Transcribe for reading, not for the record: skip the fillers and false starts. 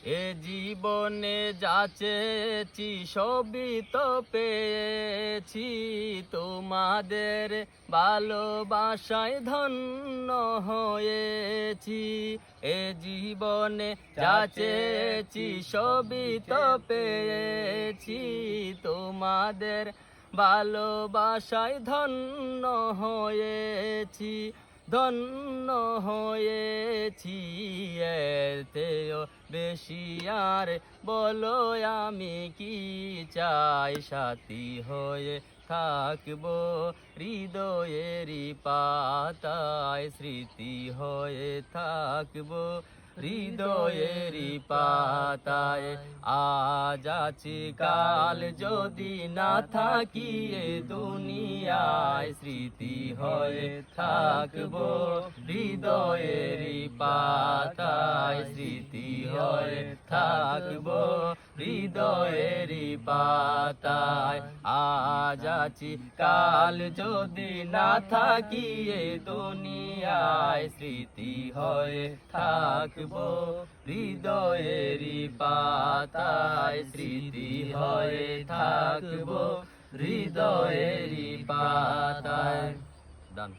এ জীবনে যা চেয়েছি সবই তো পেয়েছি, তোমাদের ভালোবাসায় ধন্য হয়েছি। এ জীবনে যা চেয়েছি সবই তো পেয়েছি, তোমাদের ভালোবাসায় ধন্য হয়েছি, ধন্য হয়েছি। এতেও বেশি আর বলো আমি কি চাই, সাথী হয়ে থাকবো হৃদয়েরই পাতায়, স্মৃতি হয়ে থাকবো হৃদয়েরই পাতায়। আজ আছি কাল যদি না থাকি এ দুনিয়ায়, স্মৃতি হয়ে থাকবো হৃদয়েরই পাতায়, স্মৃতি হয়ে থাকবো হৃদয়েরই পাতায়। আজ আছি কাল যদি না থাকি এ দুনিয়ায়, স্মৃতি হয়ে থাকবো হৃদয়েরই পাতায়, স্মৃতি হয়ে থাকবো হৃদয়েরই পাতায়। ডান।